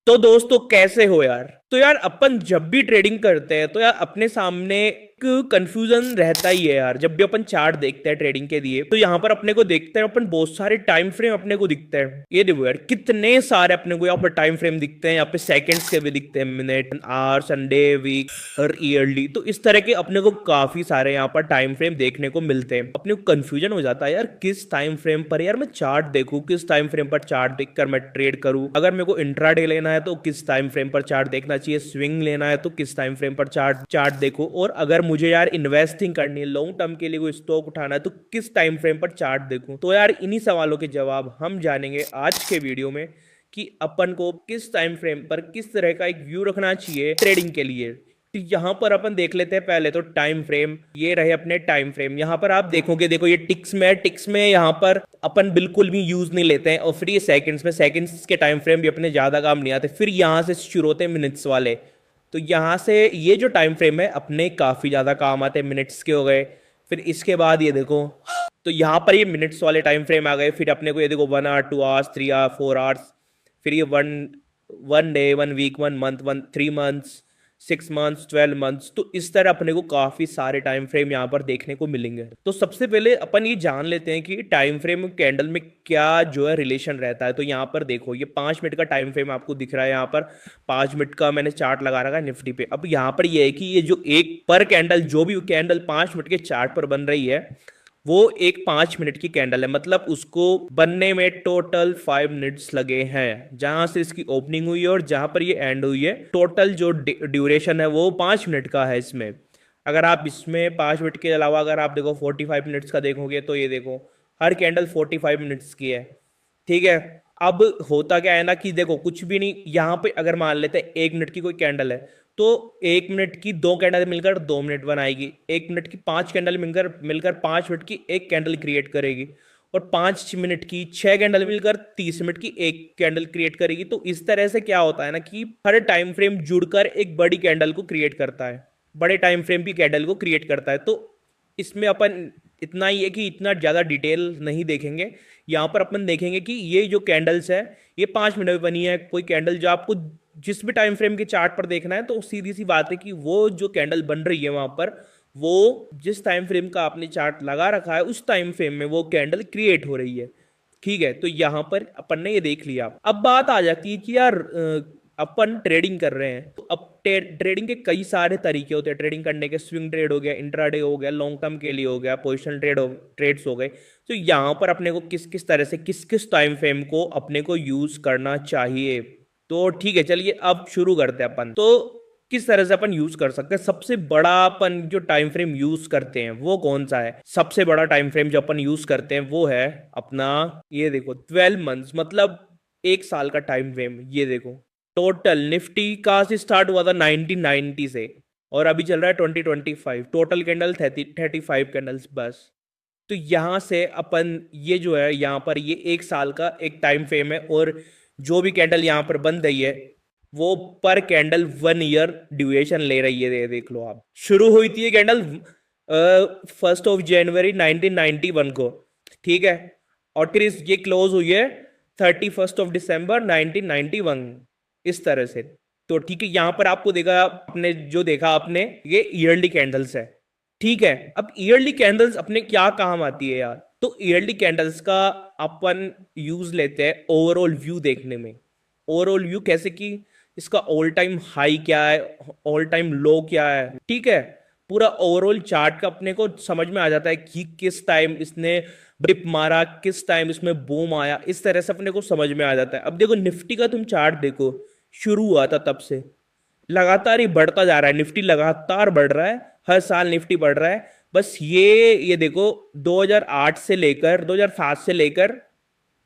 तो दोस्तों कैसे हो यार। तो यार अपन जब भी ट्रेडिंग करते हैं तो यार अपने सामने एक कंफ्यूजन रहता ही है यार। जब भी अपन चार्ट देखते हैं ट्रेडिंग के लिए तो यहाँ पर अपने को देखते हैं अपन बहुत सारे टाइम फ्रेम अपने को दिखते हैं। ये देखो यार कितने सारे अपने को यहाँ पर टाइम फ्रेम दिखते हैं। यहाँ पे सेकंड्स के भी दिखते हैं, मिनट, आवर, संडे, वीक और ईयरली। तो इस तरह के अपने को काफी सारे यहाँ पर टाइम फ्रेम देखने को मिलते हैं। अपने को कंफ्यूजन हो जाता है यार किस टाइम फ्रेम पर यार मैं चार्ट देखूं, किस टाइम फ्रेम पर चार्ट देखकर मैं ट्रेड करूं। अगर मेरे को इंट्राडे लेना है तो किस टाइम फ्रेम पर चार्ट देखना चाहिए, स्विंग लेना है तो किस टाइम फ्रेम पर चार्ट देखो, और अगर मुझे यार इन्वेस्टिंग करनी है, लॉन्ग टर्म के लिए कोई स्टॉक उठाना है तो किस टाइम फ्रेम पर चार्ट देखूं। तो यार इन्हीं सवालों के जवाब हम जानेंगे आज के वीडियो में कि अपन को किस टाइम फ्रेम पर किस तरह का एक व्यू रखना चाहिए ट्रेडिंग के लिए। तो यहाँ पर अपन देख लेते हैं पहले तो टाइम फ्रेम। ये रहे अपने टाइम फ्रेम। यहाँ पर आप देखोगे, देखो ये टिक्स में यहाँ पर अपन बिल्कुल भी यूज नहीं लेते हैं। और फिर ये सेकंड्स में, सेकंड्स के टाइम फ्रेम भी अपने ज्यादा काम नहीं आते। फिर यहाँ से शुरू होते हैं मिनट्स वाले। तो यहाँ से ये जो टाइम फ्रेम है अपने काफी ज्यादा काम आते हैं, मिनट्स के हो गए। फिर इसके बाद ये देखो, तो यहाँ पर ये मिनट्स वाले टाइम फ्रेम आ गए। फिर अपने को ये देखो 1 आवर, 2 आवर्स, 3 आवर, 4 आवर्स। फिर ये one one day, 1 week, 1 month, 3 months, 6 months, 12 months. तो इस तरह अपने को काफी सारे टाइम फ्रेम यहाँ पर देखने को मिलेंगे। तो सबसे पहले अपन ये जान लेते हैं कि टाइम फ्रेम और कैंडल में क्या जो है रिलेशन रहता है। तो यहाँ पर देखो ये 5 मिनट का टाइम फ्रेम आपको दिख रहा है। यहाँ पर 5 मिनट का मैंने चार्ट लगा रखा है निफ्टी पे। अब यहाँ पर ये है कि ये जो एक पर कैंडल, जो भी कैंडल 5 मिनट के चार्ट पर बन रही है वो एक 5 मिनट की कैंडल है। मतलब उसको बनने में टोटल 5 मिनट्स लगे हैं, जहां से इसकी ओपनिंग हुई है और जहां पर ये एंड हुई है। टोटल जो ड्यूरेशन है वो 5 मिनट का है इसमें। अगर आप इसमें 5 मिनट के अलावा अगर आप देखो 45 मिनट्स का देखोगे तो ये देखो हर कैंडल 45 मिनट्स की है। ठीक है। अब होता क्या है ना कि देखो कुछ भी नहीं, यहाँ पे अगर मान लेते हैं 1 मिनट की कोई कैंडल है तो 1 मिनट की 2 कैंडल मिलकर 2 मिनट बनाएगी। 1 मिनट की 5 कैंडल मिलकर मिलकर 5 मिनट की एक कैंडल क्रिएट करेगी। और 5 मिनट की 6 कैंडल मिलकर 30 मिनट की एक कैंडल क्रिएट करेगी। तो इस तरह से क्या होता है ना कि हर टाइम फ्रेम जुड़कर एक बड़ी कैंडल को क्रिएट करता है, बड़े टाइम फ्रेम की कैंडल को क्रिएट करता है। तो इसमें अपन इतना ही है कि इतना ज़्यादा डिटेल नहीं देखेंगे। यहाँ पर अपन देखेंगे कि ये जो कैंडल्स है ये 5 मिनट में बनी है। कोई कैंडल जो आपको जिस भी टाइम फ्रेम के चार्ट पर देखना है तो सीधी सी बात है कि वो जो कैंडल बन रही है वहां पर, वो जिस टाइम फ्रेम का आपने चार्ट लगा रखा है उस टाइम फ्रेम में वो कैंडल क्रिएट हो रही है। ठीक है। तो यहाँ पर अपन ने ये देख लिया। अब बात आ जाती है कि यार अपन ट्रेडिंग कर रहे हैं तो अब ट्रेडिंग के कई सारे तरीके होते हैं ट्रेडिंग करने के। स्विंग ट्रेड हो गया, इंट्राडे हो गया, लॉन्ग टर्म के लिए हो गया, पोजिशनल ट्रेड्स हो गए। तो यहाँ पर अपने को किस किस तरह से किस किस टाइम फ्रेम को अपने को यूज करना चाहिए। तो ठीक है, चलिए अब शुरू करते हैं अपन। तो किस तरह से अपन यूज कर सकते हैं। सबसे बड़ा अपन जो टाइम फ्रेम यूज करते हैं वो कौन सा है। सबसे बड़ा टाइम फ्रेम जो अपन यूज करते हैं वो है अपना, ये देखो 12 मंथ्स, मतलब 1 साल का टाइम फ्रेम। ये देखो टोटल निफ्टी कहाँ से स्टार्ट हुआ था 1990 से और अभी चल रहा है 2025। टोटल कैंडल 35 कैंडल्स बस। तो यहाँ से अपन ये जो है यहाँ पर ये 1 साल का एक टाइम फ्रेम है। और जो भी कैंडल यहाँ पर बन रही है वो पर कैंडल 1 ईयर ड्यूरेशन ले रही है। ये देख लो आप, शुरू हुई थी ये कैंडल 1 जनवरी 1991 को। ठीक है। और फिर ये क्लोज हुई है 31 दिसंबर 1991, इस तरह से। तो ठीक है, यहां पर आपको देखा आपने, जो देखा आपने ये ईयरली कैंडल्स है। ठीक है। अब ईयरली कैंडल्स अपने क्या काम आती है यार। तो ईयरली कैंडल्स का अपन यूज लेते हैं ओवरऑल व्यू देखने में। ओवरऑल व्यू कैसे कि इसका ऑल टाइम हाई क्या है, ऑल टाइम लो क्या है। ठीक है। पूरा ओवरऑल चार्ट का अपने को समझ में आ जाता है कि किस टाइम इसने ब्रिप मारा, किस टाइम इसमें बूम आया। इस तरह से अपने को समझ में आ जाता है। अब देखो निफ्टी का तुम चार्ट देखो, शुरू हुआ था तब से लगातार ही बढ़ता जा रहा है। निफ्टी लगातार बढ़ रहा है, हर साल निफ्टी बढ़ रहा है। बस ये देखो 2008 से लेकर 2007 से लेकर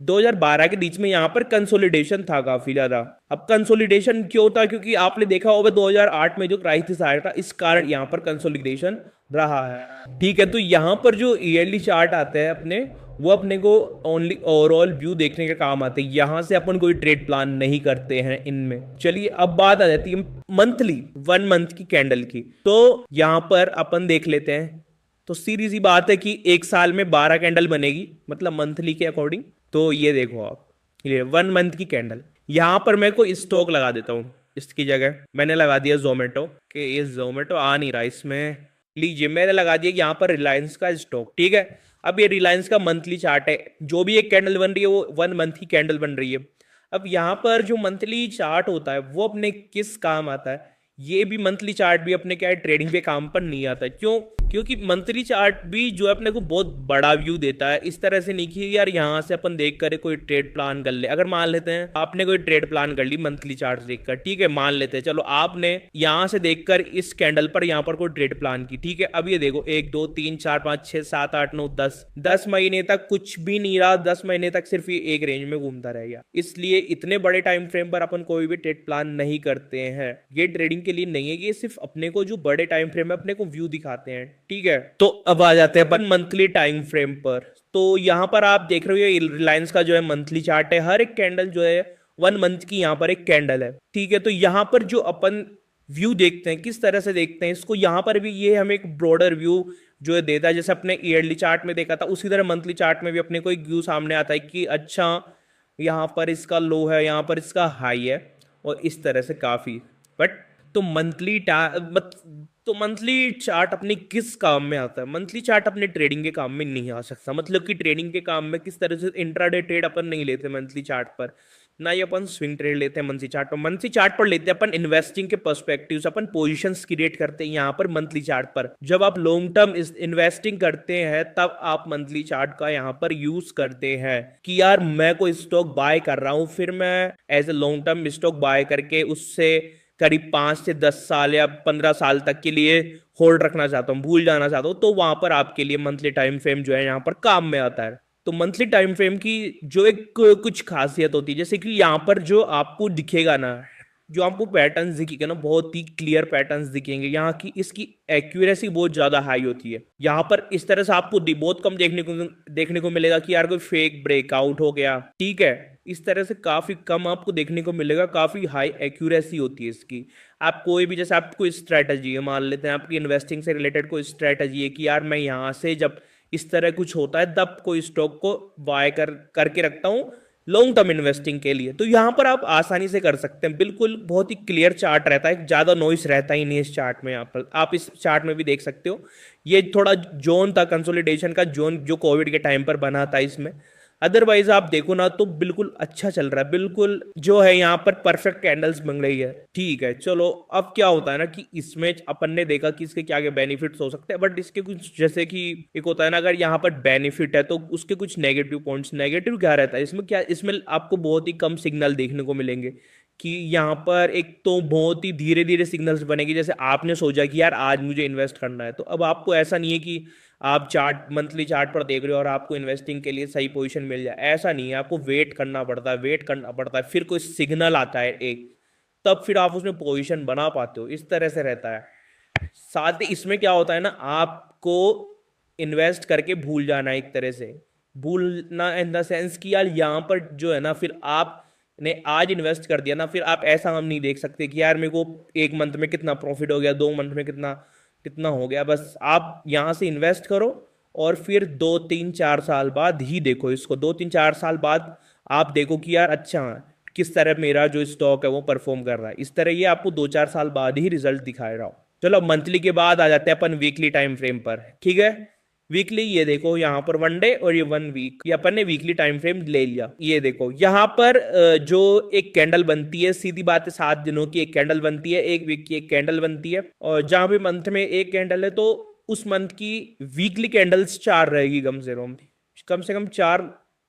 2012 के बीच में यहाँ पर कंसोलिडेशन था काफी ज्यादा। अब कंसोलिडेशन क्यों था, क्योंकि आपने देखा होगा 2008 में जो क्राइसिस आया था इस कारण यहाँ पर कंसोलिडेशन रहा है। ठीक है। तो यहाँ पर जो ईयरली चार्ट आते हैं अपने, वो अपने को ओनली ओवरऑल व्यू देखने के काम आते हैं। यहाँ से अपन कोई ट्रेड प्लान नहीं करते हैं इनमें। चलिए अब बात आ जाती है मंथली 1 मंथ की कैंडल की। तो यहाँ पर अपन देख लेते हैं। तो सीधी सी बात है कि 1 साल में 12 कैंडल बनेगी, मतलब मंथली के अकॉर्डिंग। तो ये देखो आप, ये 1 मंथ की कैंडल, यहाँ पर मैं को स्टॉक लगा देता हूँ, इसकी जगह मैंने लगा दिया जोमेटो, कि ये जोमेटो आ नहीं रहा इसमें। लीजिए मैंने लगा दिया कि यहाँ पर रिलायंस का स्टॉक, ठीक है। अब ये रिलायंस का मंथली चार्ट है, जो भी एक कैंडल बन रही है वो 1 मंथ की कैंडल बन रही है। अब यहाँ पर जो मंथली चार्ट होता है वो अपने किस काम आता है, ये भी मंथली चार्ट भी अपने क्या है ट्रेडिंग पे काम पर नहीं आता है। क्यों? क्योंकि मंथली चार्ट भी जो है अपने को बहुत बड़ा व्यू देता है, इस तरह से नहीं कि यार यहाँ से अपन देख कर कोई ट्रेड प्लान कर ले। अगर मान लेते हैं आपने कोई ट्रेड प्लान कर ली मंथली चार्ट देखकर, ठीक है, मान लेते हैं, चलो आपने यहाँ से देखकर इस कैंडल पर यहाँ पर कोई ट्रेड प्लान की, ठीक है। अब ये देखो 1 2 3 4 5 6 7 8 9 10 10 महीने तक कुछ भी नहीं रहा, 10 महीने तक सिर्फ ये एक रेंज में घूमता रहेगा। इसलिए इतने बड़े टाइम फ्रेम पर अपन कोई भी ट्रेड प्लान नहीं करते हैं, ये ट्रेडिंग के लिए नहीं है, ये सिर्फ अपने को जो बड़े टाइम फ्रेम है अपने को व्यू दिखाते हैं, ठीक है। तो अब आ जाते हैं अपन मंथली टाइम फ्रेम पर। तो यहाँ पर आप देख रहे हो रिलायंस का जो है मंथली चार्ट है, हर एक कैंडल जो है 1 मंथ की यहाँ पर एक कैंडल है, ठीक है। तो यहाँ पर जो अपन व्यू देखते हैं किस तरह से देखते हैं इसको, यहाँ पर भी ये हमें एक ब्रॉडर व्यू जो है देता है, जैसे अपने ईयरली चार्ट में देखा था उसी तरह मंथली चार्ट में भी अपने को एक व्यू सामने आता है कि अच्छा यहाँ पर इसका लो है, यहाँ पर इसका हाई है, और इस तरह से काफी। बट तो मंथली चार्ट अपने किस काम में आता है? मंथली चार्ट अपने ट्रेडिंग के काम में नहीं आ सकता। मतलब कि ट्रेडिंग के काम में किस तरह से इंट्राडे ट्रेड अपन नहीं लेते मंथली चार्ट पर, ना ही अपन स्विंग ट्रेड लेते हैं मंथली चार्ट पर। मंथली चार्ट पर लेते हैं अपन इन्वेस्टिंग के पर्सपेक्टिव से, अपन पोजीशंस क्रिएट करते हैं यहाँ पर मंथली चार्ट पर। जब आप लॉन्ग टर्म इन्वेस्टिंग करते हैं तब आप मंथली चार्ट का यहाँ पर यूज करते हैं कि यार मैं कोई स्टॉक बाय कर रहा हूँ, फिर मैं as a long term stock buy करके उससे करीब 5 से 10 साल या 15 साल तक के लिए होल्ड रखना चाहता हूँ, भूल जाना चाहता हूँ, तो वहां पर आपके लिए मंथली टाइम फ्रेम जो है यहाँ पर काम में आता है। तो मंथली टाइम फ्रेम की जो एक कुछ खासियत होती है, जैसे कि यहाँ पर जो आपको दिखेगा ना, जो आपको पैटर्न्स दिखेंगे ना, बहुत ही क्लियर पैटर्न्स दिखेंगे यहाँ की, इसकी एक्यूरेसी बहुत ज्यादा हाई होती है। यहाँ पर इस तरह से आपको बहुत कम देखने को मिलेगा कि यार कोई फेक ब्रेकआउट हो गया, ठीक है, इस तरह से काफी कम आपको देखने को मिलेगा। काफी हाई एक्यूरेसी होती है इसकी। आप कोई भी, जैसे आप कोई स्ट्रैटेजी है, मान लेते हैं आपकी इन्वेस्टिंग से रिलेटेड कोई स्ट्रैटेजी है कि यार मैं यहाँ से जब इस तरह कुछ होता है तब कोई स्टॉक को बाय करके रखता हूँ लॉन्ग टर्म इन्वेस्टिंग के लिए, तो यहाँ पर आप आसानी से कर सकते हैं। बिल्कुल बहुत ही क्लियर चार्ट रहता है, ज़्यादा नॉइस रहता ही नहीं इस चार्ट में। यहाँ पर आप इस चार्ट में भी देख सकते हो, ये थोड़ा जोन था कंसोलिडेशन का, जोन जो कोविड के टाइम पर बना था इसमें। अदरवाइज आप देखो ना तो बिल्कुल अच्छा चल रहा है, बिल्कुल जो है यहाँ पर परफेक्ट कैंडल्स बन रही है, ठीक है। चलो अब क्या होता है ना कि इसमें अपन ने देखा कि इसके क्या क्या बेनिफिट्स हो सकते हैं, बट इसके कुछ, जैसे कि एक होता है ना, अगर यहाँ पर बेनिफिट है तो उसके कुछ नेगेटिव पॉइंट्स। नेगेटिव क्या रहता है इसमें? क्या इसमें आपको बहुत ही कम सिग्नल देखने को मिलेंगे, कि यहाँ पर एक तो बहुत ही धीरे धीरे सिग्नल्स बनेगी। जैसे आपने सोचा कि यार आज मुझे इन्वेस्ट करना है, तो अब आपको ऐसा नहीं है कि आप चार्ट मंथली चार्ट पर देख रहे हो और आपको इन्वेस्टिंग के लिए सही पोजीशन मिल जाए, ऐसा नहीं है। आपको वेट करना पड़ता है, वेट करना पड़ता है, फिर कोई सिग्नल आता है एक, तब फिर आप उसमें पोजीशन बना पाते हो, इस तरह से रहता है। साथ ही इसमें क्या होता है ना, आपको इन्वेस्ट करके भूल जाना है, एक तरह से भूलना इन द सेंस कि यार यहाँ पर जो है ना, फिर आपने आज इन्वेस्ट कर दिया ना, फिर आप ऐसा हम नहीं देख सकते कि यार मेरे को 1 मंथ में कितना प्रॉफिट हो गया, 2 मंथ में कितना कितना हो गया। बस आप यहाँ से इन्वेस्ट करो और फिर 2 3 4 साल बाद ही देखो इसको। 2 3 4 साल बाद आप देखो कि यार अच्छा किस तरह मेरा जो स्टॉक है वो परफॉर्म कर रहा है। इस तरह ये आपको 2 4 साल बाद ही रिजल्ट दिखाए रहा हो। चलो मंथली के बाद आ जाते हैं अपन वीकली टाइम फ्रेम पर, ठीक है। वीकली ये देखो यहाँ पर 1 डे और ये 1 वीक, ये अपन ने वीकली टाइम फ्रेम ले लिया। ये देखो यहाँ पर जो एक कैंडल बनती है, सीधी बात है 7 दिनों की एक कैंडल बनती है, 1 वीक की एक कैंडल बनती है, और जहां भी मंथ में एक कैंडल है तो उस मंथ की वीकली कैंडल्स 4 रहेगी, कम से कम 4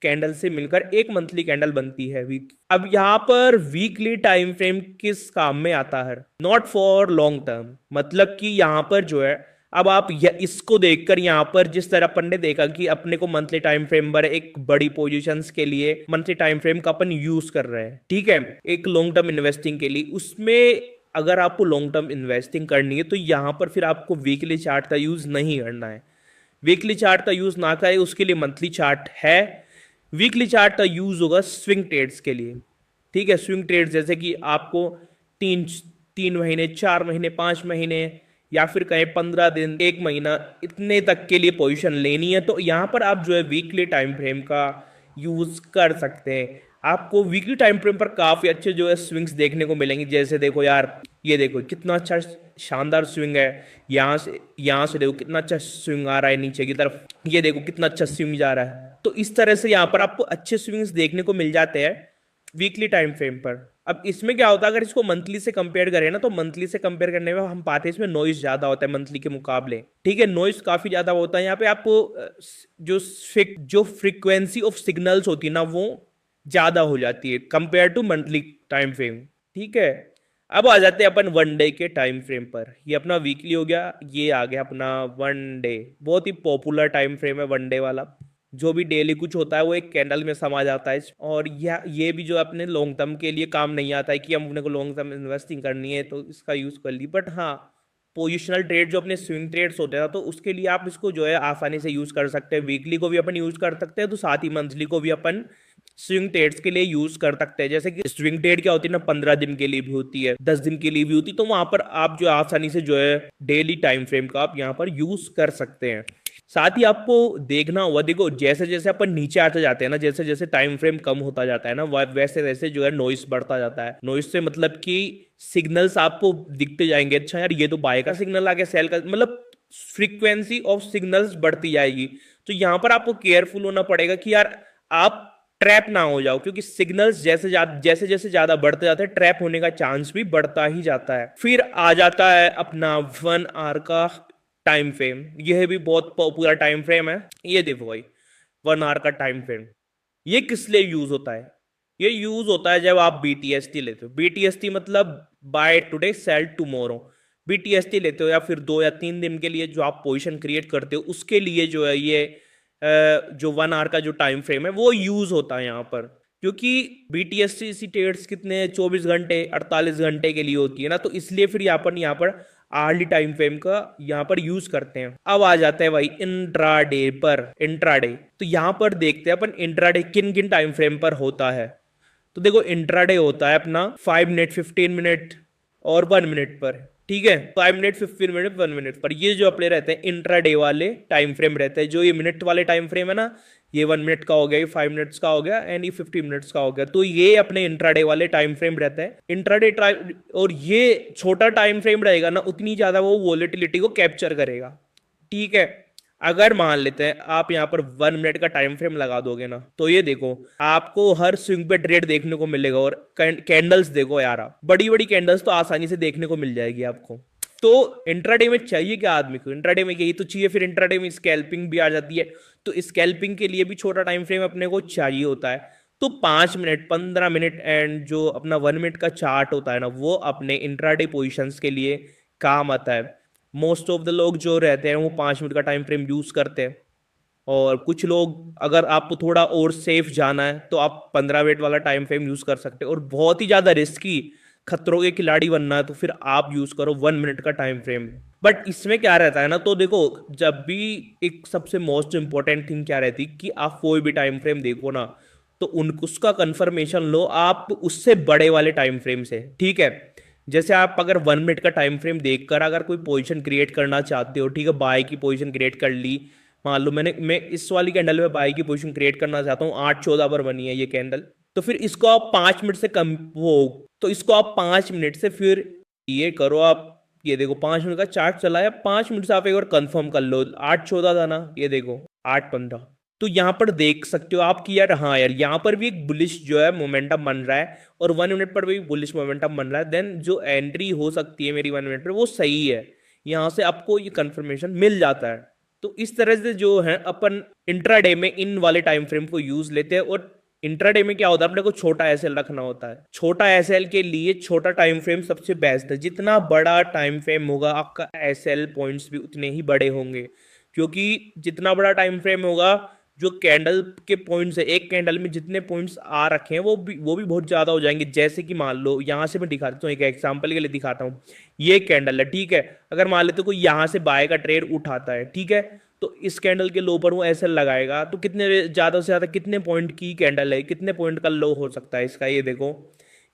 कैंडल से मिलकर एक मंथली कैंडल बनती है वीक। अब यहाँ पर वीकली टाइम फ्रेम किस काम में आता है? Not for long term. मतलब कि यहाँ पर जो है, अब आप इसको देखकर यहाँ पर जिस तरह अपन ने देखा कि अपने को मंथली टाइम फ्रेम पर एक बड़ी पोजीशंस के लिए मंथली टाइम फ्रेम का अपन यूज कर रहे हैं, ठीक है, एक लॉन्ग टर्म इन्वेस्टिंग के लिए। उसमें अगर आपको लॉन्ग टर्म इन्वेस्टिंग करनी है तो यहाँ पर फिर आपको वीकली चार्ट का यूज नहीं करना है। वीकली चार्ट का यूज ना करें, उसके लिए मंथली चार्ट है। वीकली चार्ट का यूज होगा स्विंग ट्रेड्स के लिए, ठीक है। स्विंग ट्रेड्स जैसे कि आपको 3 महीने, 4 महीने, 5 महीने, या फिर कहें 15 दिन, 1 महीना, इतने तक के लिए पोजीशन लेनी है, तो यहाँ पर आप जो है वीकली टाइम फ्रेम का यूज कर सकते हैं। आपको वीकली टाइम फ्रेम पर काफी अच्छे जो है स्विंग्स देखने को मिलेंगे। जैसे देखो यार, ये देखो कितना अच्छा शानदार स्विंग है। यहाँ से देखो कितना अच्छा स्विंग आ रहा है नीचे की तरफ। ये देखो कितना अच्छा स्विंग जा रहा है। तो इस तरह से यहाँ पर आपको अच्छे स्विंग्स देखने को मिल जाते हैं वीकली टाइम फ्रेम पर। अब इसमें क्या होता है, अगर इसको मंथली से कंपेयर करें ना, तो मंथली से कंपेयर करने में हम पाते हैं इसमें नॉइज ज्यादा होता है मंथली के मुकाबले। ठीक है, नॉइज काफी ज्यादा होता है यहाँ पे। आपको जो फ्रीक्वेंसी ऑफ सिग्नल्स होती है ना, वो ज्यादा हो जाती है compare to monthly time frame. ठीक है, अब आ जाते हैं अपन वन डे के टाइम फ्रेम पर। ये अपना वीकली हो गया, ये आ गया अपना वन डे। बहुत ही पॉपुलर टाइम फ्रेम है वन डे वाला। जो भी डेली कुछ होता है वो एक कैंडल में समा जाता है। और ये भी जो अपने लॉन्ग टर्म के लिए काम नहीं आता है कि हम अपने को लॉन्ग टर्म इन्वेस्टिंग करनी है तो इसका यूज कर ली। बट हाँ, पोजिशनल ट्रेड जो अपने स्विंग ट्रेड्स होते हैं तो उसके लिए आप इसको जो है आसानी से यूज कर सकते हैं। वीकली को भी अपन यूज कर सकते हैं, तो साथ ही मंथली को भी अपन स्विंग ट्रेड्स के लिए यूज कर सकते हैं। जैसे कि स्विंग ट्रेड क्या होती है ना, 15 दिन के लिए भी होती है, 10 दिन के लिए भी होती है। तो वहां पर आप जो आसानी से जो है डेली टाइम फ्रेम का आप यहाँ पर यूज कर सकते हैं। साथ ही आपको देखना होगा, देखो जैसे जैसे अपन नीचे आते जाते हैं ना, जैसे जैसे टाइम फ्रेम कम होता जाता है ना, वैसे वैसे जो है नॉइस बढ़ता जाता है। नॉइस से मतलब कि सिग्नल्स आपको दिखते जाएंगे। अच्छा यार, ये तो बाय का सिग्नल आ गया, सेल का, मतलब फ्रीक्वेंसी ऑफ सिग्नल्स बढ़ती जाएगी। तो यहाँ पर आपको केयरफुल होना पड़ेगा कि यार आप ट्रैप ना हो जाओ, क्योंकि सिग्नल्स जैसे जैसे ज्यादा बढ़ते जाते हैं, ट्रैप होने का चांस भी बढ़ता ही जाता है। फिर आ जाता है अपना 1 आवर का टाइम फ्रेम। यह भी बहुत पॉपुलर टाइम फ्रेम है। ये देखो भाई, 1 आवर का टाइम फ्रेम ये किस लिए यूज होता है? ये यूज होता है जब आप बीटीएसटी लेते हो। बीटीएसटी मतलब buy today sell tomorrow. BTST लेते हो या फिर 2 या 3 दिन के लिए जो आप पोजीशन क्रिएट करते हो, उसके लिए जो है ये जो 1 आवर का जो टाइम फ्रेम है वो यूज होता है यहाँ पर। क्योंकि बीटीएसटी ट्रेड्स कितने 24 घंटे 48 घंटे के लिए होती है ना, तो इसलिए फिर यहाँ पर आर्ली टाइम फ्रेम का यहाँ पर यूज करते हैं। अब आ जाता है भाई इंट्राडे पर। इंट्राडे, तो यहाँ पर देखते हैं अपन इंट्राडे किन किन टाइम फ्रेम पर होता है। तो देखो इंट्राडे होता है अपना 5 मिनट 15 मिनट और 1 मिनट पर। ठीक है, 5 मिनट 15 मिनट 1 मिनट पर ये जो अपने रहते हैं इंट्राडे वाले टाइम फ्रेम रहते हैं। जो ये मिनट वाले टाइम फ्रेम है ना, ये 1 मिनट का हो गया, ये 5 मिनट्स का हो गया एंड ये 15 मिनट्स का हो गया। तो ये अपने इंट्राडे वाले टाइम फ्रेम रहते हैं। इंट्राडे टाइम, और ये छोटा टाइम फ्रेम रहेगा ना, उतनी ज्यादा वो वोलेटिलिटी को कैप्चर करेगा। ठीक है, अगर मान लेते हैं आप यहाँ पर 1 मिनट का टाइम फ्रेम लगा दोगे ना, तो ये देखो आपको हर स्विंग पे ट्रेड देखने को मिलेगा। और कैंडल्स देखो यार, आप बड़ी बड़ी कैंडल्स तो आसानी से देखने को मिल जाएगी आपको। तो इंट्राडे में चाहिए क्या आदमी को? इंट्राडे में यही तो चाहिए। फिर इंट्राडे में स्कैल्पिंग भी आ जाती है, तो स्कैल्पिंग के लिए भी छोटा टाइम फ्रेम अपने को चाहिए होता है। तो 5 मिनट 15 मिनट एंड जो अपना 1 मिनट का चार्ट होता है ना, वो अपने इंट्राडे पोजिशंस के लिए काम आता है। मोस्ट ऑफ द लोग जो रहते हैं वो 5 मिनट का टाइम फ्रेम यूज करते हैं। और कुछ लोग, अगर आपको थोड़ा और सेफ जाना है तो आप 15 मिनट वाला टाइम फ्रेम यूज कर सकते हैं। और बहुत ही ज्यादा रिस्की खतरों के खिलाड़ी बनना है तो फिर आप यूज करो 1 मिनट का टाइम फ्रेम। बट इसमें क्या रहता है ना, तो देखो जब भी एक सबसे मोस्ट इंपॉर्टेंट थिंग क्या रहती कि आप कोई भी टाइम फ्रेम देखो ना, तो उसका कंफर्मेशन लो आप उससे बड़े वाले टाइम फ्रेम से। ठीक है, जैसे आप अगर 1 मिनट का टाइम फ्रेम देखकर अगर कोई पोजीशन क्रिएट करना चाहते हो, ठीक है, बाय की पोजीशन क्रिएट कर ली। मान लो मैं इस वाली कैंडल में बाय की पोजीशन क्रिएट करना चाहता हूँ, 8-14 पर बनी है ये कैंडल। तो फिर इसको आप 5 मिनट से कम वो तो इसको आप 5 मिनट से फिर ये करो आप। ये देखो 5 मिनट का चार्ट चला है, 5 मिनट से आप एक बार कंफर्म कर लो। 8-14 था ना, ये देखो 8-15। तो यहाँ पर देख सकते हो आप कि यार हाँ यार, यहाँ पर भी एक बुलिश जो है मोमेंटम बन रहा है और 1 मिनट पर भी बुलिश मोमेंटम बन रहा है। देन जो एंट्री हो सकती है मेरी 1 मिनट पर वो सही है। यहाँ से आपको ये कंफर्मेशन मिल जाता है। तो इस तरह से जो है अपन इंट्राडे में इन वाले टाइम फ्रेम को यूज लेते हैं। और इंट्राडे में क्या होता है, अपने को छोटा एसएल रखना होता है। छोटा एसएल के लिए छोटा टाइम फ्रेम सबसे बेस्ट है। जितना बड़ा टाइम फ्रेम होगा आपका एसएल पॉइंट्स भी उतने ही बड़े होंगे। क्योंकि जितना बड़ा टाइम फ्रेम होगा, जो कैंडल के पॉइंट्स है, एक कैंडल में जितने पॉइंट्स आ रखे हैं वो भी बहुत ज्यादा हो जाएंगे। जैसे कि मान लो यहाँ से मैं दिखाता हूँ, एक एग्जांपल के लिए दिखाता हूँ। ये कैंडल है, ठीक है, अगर मान लेते कोई यहाँ से बाय का ट्रेड उठाता है, ठीक है, तो इस कैंडल के लो पर वो ऐसे लगाएगा। तो कितने ज्यादा से ज्यादा कितने पॉइंट की कैंडल है, कितने पॉइंट का लो हो सकता है इसका? ये देखो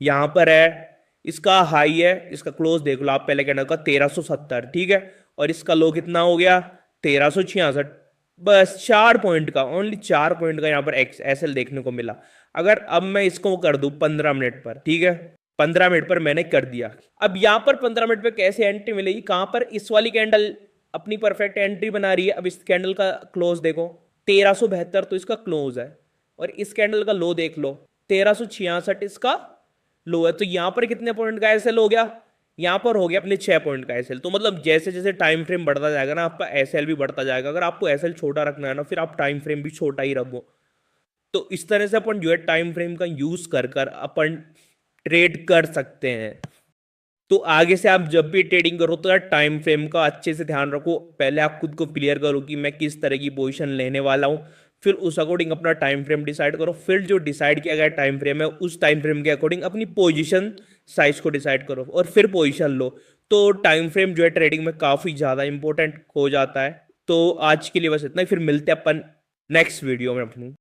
यहाँ पर है, इसका हाई है, इसका क्लोज देख लो आप पहले कैंडल का 1370, ठीक है, और इसका लो कितना हो गया 1366। बस 4 पॉइंट का, ओनली 4 पॉइंट का यहाँ पर एक्स एस एल देखने को मिला। अगर अब मैं इसको कर दूं 15 मिनट पर, ठीक है, 15 मिनट पर मैंने कर दिया। अब यहाँ पर 15 मिनट पे कैसे एंट्री मिलेगी, कहां पर, इस वाली कैंडल अपनी परफेक्ट एंट्री बना रही है। अब इस कैंडल का क्लोज देखो, 1372 तो इसका क्लोज है, और इस कैंडल का लो देख लो, 1366 इसका लो है। तो यहां पर कितने पॉइंट का एसएल हो गया, यहां पर हो गया अपने 6 पॉइंट का एसएल। तो मतलब जैसे जैसे टाइम फ्रेम बढ़ता जाएगा ना, आपका एसएल भी बढ़ता जाएगा। अगर आपको एसएल छोटा रखना है ना, फिर आप टाइम फ्रेम भी छोटा ही रखो। तो इस तरह से अपन जो है टाइम फ्रेम का यूज कर कर अपन ट्रेड कर सकते हैं। तो आगे से आप जब भी ट्रेडिंग करो तो यार टाइम फ्रेम का अच्छे से ध्यान रखो। पहले आप खुद को क्लियर करो कि मैं किस तरह की पोजीशन लेने वाला हूँ, फिर उस अकॉर्डिंग अपना टाइम फ्रेम डिसाइड करो। फिर जो डिसाइड किया गया टाइम फ्रेम है, उस टाइम फ्रेम के अकॉर्डिंग अपनी पोजीशन साइज को डिसाइड करो और फिर पोजीशन लो। तो टाइम फ्रेम जो है ट्रेडिंग में काफ़ी ज़्यादा इंपॉर्टेंट हो जाता है। तो आज के लिए बस इतना ही, फिर मिलते हैं अपन नेक्स्ट वीडियो में अपनी।